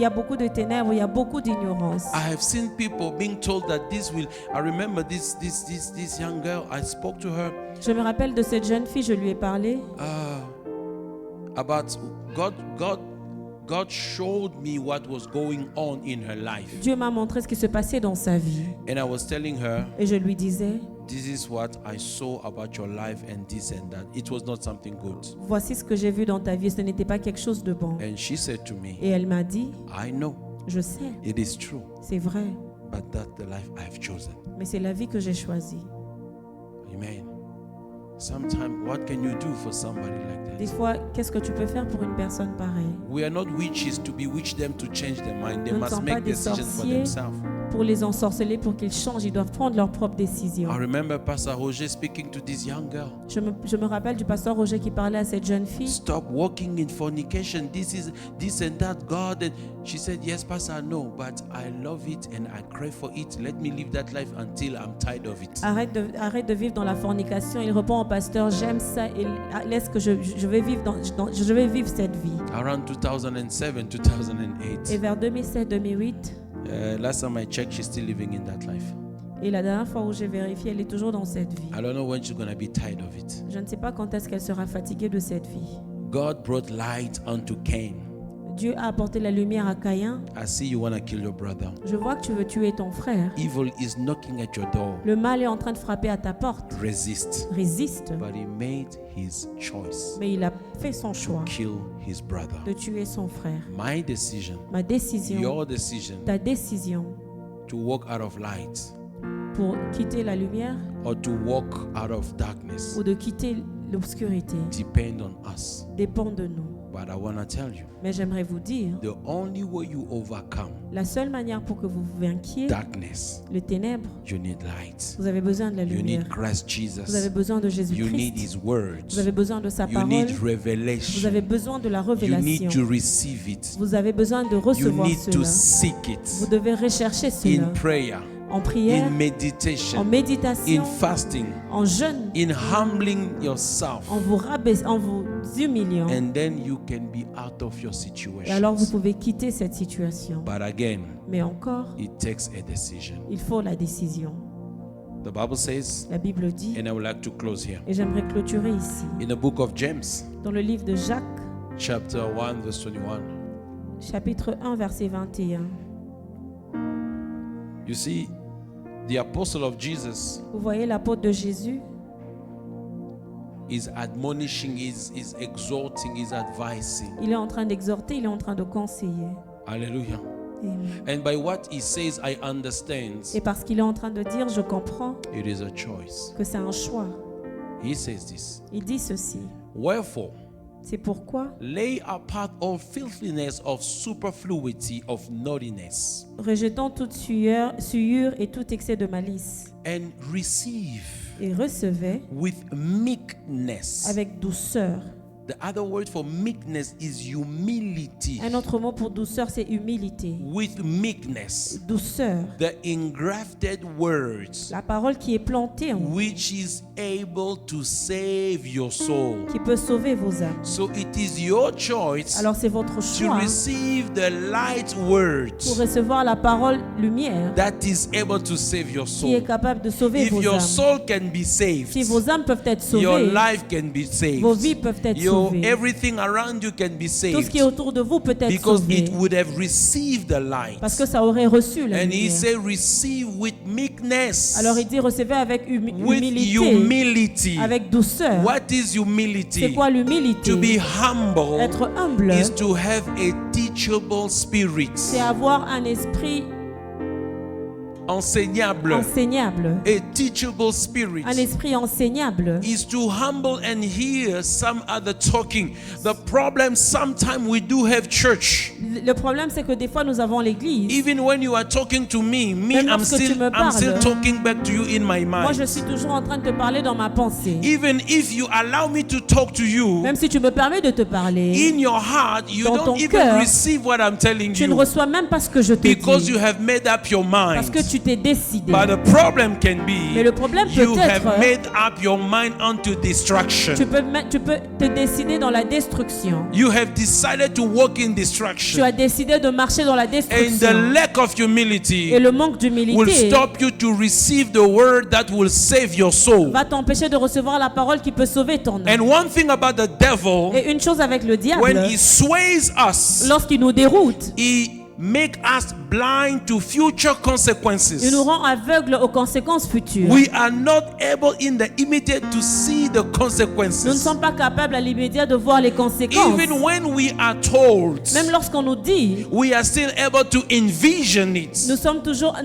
y a beaucoup d'ignorance. I have seen people being told that this will. I remember this young girl. I spoke to her Je me rappelle de cette jeune fille, je lui ai parlé. about God showed me what was going on in her life, Dieu m'a montré ce qui se passait dans sa vie. and I was telling her, Et je lui disais, this is what I saw about your life and this and that. It was not something good. voici ce que j'ai vu dans ta vie, ce n'était pas quelque chose de bon. And she said to me, Et elle m'a dit, I know je sais, it is true, c'est vrai, but that's the life I've chosen. mais c'est la vie que j'ai choisie. Amen. Sometimes, what can you do for somebody like Des that? fois, qu'est-ce que tu peux faire pour une personne pareille? We are not witches to bewitch them to change their mind. They Nous ne must sommes pas make des decisions for sorciers. themselves. Pour les ensorceler, pour qu'ils changent, ils doivent prendre leurs propres décisions. I remember Pastor Roger speaking to this young girl. Je me rappelle du pasteur Roger qui parlait à cette jeune fille. Stop walking in fornication. This and that, God. And she said, yes, Pastor, I know, but I love it and I crave for it. Let me live that life until I'm tired of it. Arrête de vivre dans la fornication. Il répond au pasteur, j'aime ça et laisse que je vais vivre je vais vivre cette vie. Around 2007, 2008. Et vers 2007-2008, Last time I checked, she's still living in that life. et la dernière fois où j'ai vérifié, elle est toujours dans cette vie. I don't know when she's going to be tired of it. Je ne sais pas quand est-ce qu'elle sera fatiguée de cette vie. God brought light unto Cain. Dieu a apporté la lumière à Caïn. I see you want to kill your brother. Je vois que tu veux tuer ton frère. Evil is knocking at your door. Le mal est en train de frapper à ta porte. Resist. Résiste. But he made his choice Mais il a fait son choix to kill his brother. de tuer son frère. My decision, Ma décision, your decision ta décision to walk out of light pour quitter la lumière or to walk out of darkness ou de quitter l'obscurité depend on us. dépend de nous. But I want to tell you, Mais j'aimerais vous dire, the only way you overcome la seule manière pour que vous vous vainquiez darkness, les ténèbres, you need light. vous avez besoin de la You lumière. need Christ Vous avez Jesus. besoin de You need Jésus-Christ. his words. Vous avez besoin de sa You parole. need Vous revelation. avez besoin de la You need révélation. to receive it. Vous avez besoin de You recevoir need to cela. seek Vous it devez rechercher in cela prayer, en prière, in en meditation, in méditation, fasting, en jeûne, in humbling yourself. en vous humiliant. And then you can be out of your Et alors vous situation. pouvez quitter cette situation. But again, Mais encore, it takes a decision. il faut la décision. The Bible says, La Bible dit, and I would like to close here. et j'aimerais clôturer ici, In the book of James, dans le livre de Jacques, chapter 1, verse 21, chapitre 1, verset 21. you see, the apostle of Jesus Vous voyez l'apôtre de Jésus, is admonishing, is exhorting, is advising. il est en train d'exhorter, il est en train de conseiller. Hallelujah. Amen. And by what he says, I understand Et parce qu'il est en train de dire, je comprends it is a choice. que c'est un choix. He says this. Il dit ceci. Wherefore, C'est pourquoi, lay apart all filthiness of superfluity of naughtiness, rejetons toute souillure et tout excès de malice, and receive et recevez with meekness. avec douceur. The other word for meekness is humility. Un autre mot pour douceur, c'est humilité. With meekness, Douceur. the engrafted words, La parole qui est plantée en vous, which is able to save your soul. qui peut sauver vos âmes. So it is your choice Alors c'est votre to choix receive the light pour words recevoir la parole lumière that is able to save your qui est soul. capable de sauver If vos your âmes. soul can be Si saved, vos âmes peuvent être your sauvées, life can be saved, vos vies peuvent être your So sauvé. everything around you can be Tout ce saved qui est autour de vous peut être because sauvé. it would have received the light. Parce que ça aurait reçu la And he lumière. said, receive with meekness, Alors il dit recevez avec with humilité, humility. avec douceur. What is C'est humility? quoi l'humilité? To be humble Être humble, is to have a teachable spirit. c'est avoir un esprit Enseignable. enseignable. A teachable spirit Un esprit enseignable. is to humble and hear some other talking. The problem sometimes we do have church. Le problème, c'est que des fois, nous avons l'église. Even when you are talking to me, Même I'm lorsque tu me still parles, talking back to you in my Moi, je mind. suis toujours en train de te parler dans ma pensée. Even if you allow me to talk to you, Même si tu me permets de te parler, in your heart, you Dans ton don't even cœur, receive what I'm telling tu ne you reçois même pas ce que je te because dis. you have made up your Parce mind. que tu t'es décidé. But the problem can Mais be le problème you peut-être, have made up your mind unto distraction. tu peux te décider dans la destruction. You have decided to walk in Tu distraction. as décidé de marcher dans la And the destruction. lack of humility Et le manque will d'humilité stop you to receive the word that will save your soul. va t'empêcher de recevoir la parole qui peut sauver ton âme. And one thing about the devil, Et une chose avec le when diable, he sways us, lorsqu'il nous déroute, he make us blind to future il consequences. nous rend aveugles aux conséquences futures. We are not able in the immediate to see the Nous ne consequences. sommes pas capables à l'immédiat de voir les conséquences. Even when we are told, Même lorsqu'on nous dit, we are still able to envision it. nous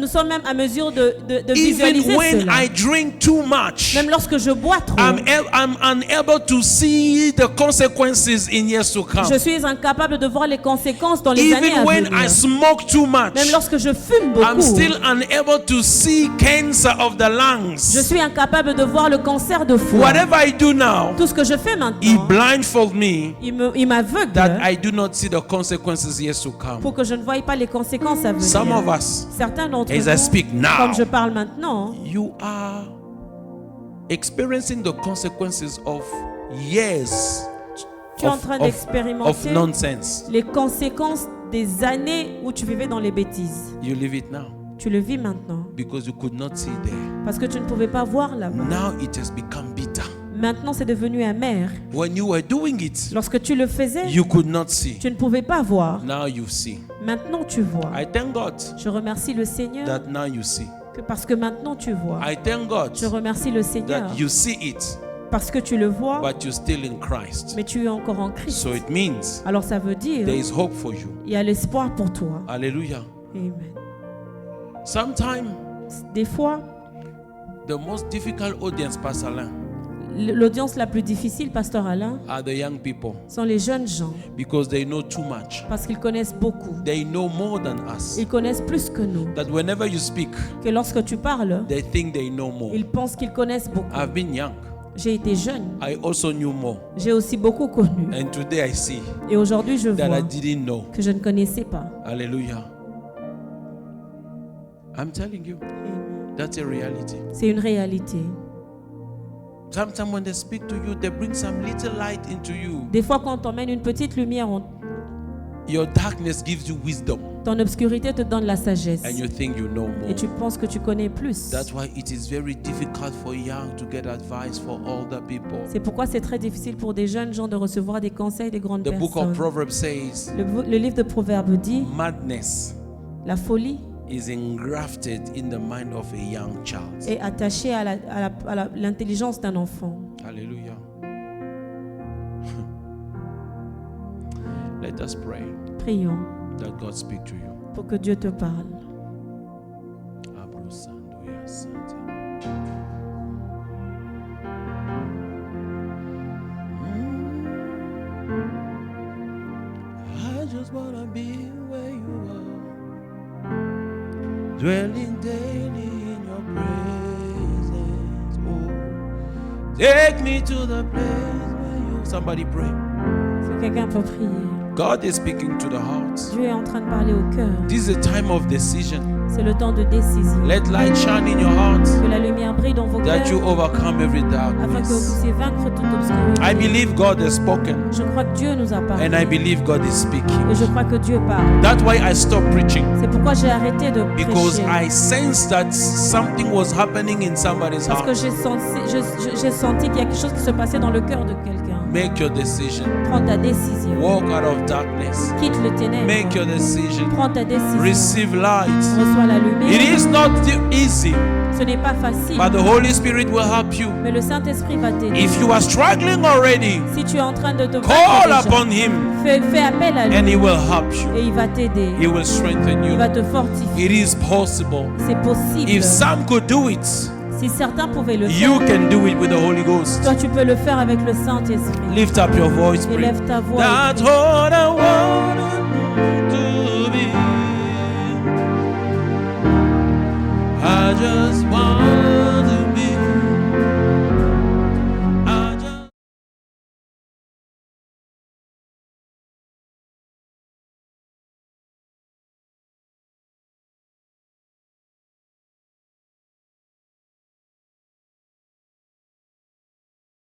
sommes même à mesure de Even visualiser when cela. I drink too much, Même lorsque je bois trop, I'm unable to see the consequences in years to come. je suis incapable de voir les conséquences dans les années Even à when venir. I smoke too much, Même lorsque je fume I'm beaucoup, still unable to see cancer of the je lungs. suis incapable de voir le cancer de foie. Whatever I do now, Tout ce que je fais He maintenant, blindfold me il m'aveugle that I do not see the consequences years to come. pour que je ne voie pas les conséquences à Some of venir. us, Certains d'entre as I speak vous, now, comme je parle maintenant, you are experiencing the consequences of years tu es en train of d'expérimenter nonsense. les conséquences des années où tu vivais dans les bêtises. You live it now Tu le vis maintenant because you could not see there. parce que tu ne pouvais pas voir là-bas. Now it has become bitter. Maintenant, c'est devenu amer. When you were doing it, Lorsque tu le faisais, you could not see. tu ne pouvais pas voir. Now you see. Maintenant, tu vois. I thank God Je remercie le Seigneur that now you see. parce que maintenant tu vois. I thank God Je remercie le Seigneur that you see it, parce que tu le vois, but you're still in Christ. mais tu es encore en Christ. So it means Alors ça veut dire there is hope for you. il y a l'espoir pour toi. Hallelujah. Amen. Sometimes Des fois, the most difficult audience, Pastor Alain, l'audience la plus difficile, Pasteur Alain, are the young people sont les jeunes gens because they know too much. parce qu'ils connaissent beaucoup. They know more than us. Ils connaissent plus que nous. That whenever you speak, Que lorsque tu parles, they think they know more. ils pensent qu'ils connaissent beaucoup. I've been young. J'ai été jeune. I also knew more. J'ai aussi beaucoup connu. And today I see Et aujourd'hui, je that I vois didn't know. que je ne connaissais pas. Hallelujah. I'm telling you, that's a reality. C'est une réalité. Sometimes when they speak to you, they bring some little light into you. Des fois, quand on t'emmène une petite lumière, Your darkness gives you wisdom, ton obscurité te donne la sagesse. and you think you know more. Et tu penses que tu connais plus. That's why it is very difficult for young to get advice for older people. C'est pourquoi c'est très difficile pour des jeunes gens de recevoir des conseils des grandes The book of personnes. Proverbs says, Le livre de Proverbes dit, madness la folie is engrafted in the mind of a young child. est attachée à l'intelligence d'un enfant. Hallelujah. Let us pray Prions that God speak to you. pour que Dieu te parle. I just wanna be where you are, dwelling daily in your presence. Oh, take me to the place where you. Somebody pray. Si quelqu'un peut prier. God is speaking to the heart. Dieu est en train de parler au cœur. This is a time of decision. C'est le temps de décision. Let light shine in your heart, Que la lumière brille dans vos that cœurs you overcome every afin que vous darkness. puissiez vaincre toute obscurité. I believe God has spoken, Je crois que Dieu nous a parlé. and I believe God is speaking. Et je crois que Dieu parle. That's why I stopped preaching, C'est pourquoi j'ai arrêté de because prêcher. I sensed that something was happening in somebody's Parce que heart. j'ai senti qu'il y a quelque chose qui se passait dans le cœur de quelqu'un. Make your decision. Prends ta décision. Walk out of darkness. Quitte le ténèbre. Make your decision. Prends ta décision. Receive light. Reçois la lumière. It is not easy, Ce n'est pas facile, but the Holy Spirit will help you. mais le Saint-Esprit va t'aider. If you are struggling already, Si tu es en train de te call battre déjà, upon Him fais appel à and lui He will help you. et il va t'aider. He will strengthen Il you. va te fortifier. It is possible. C'est possible. If some could do it, Si certains pouvaient le you faire, can do it with the Holy Ghost. toi tu peux le faire avec le Saint-Esprit. Lift up your voice, pray. Élève ta voix. That's what I want to be. I just want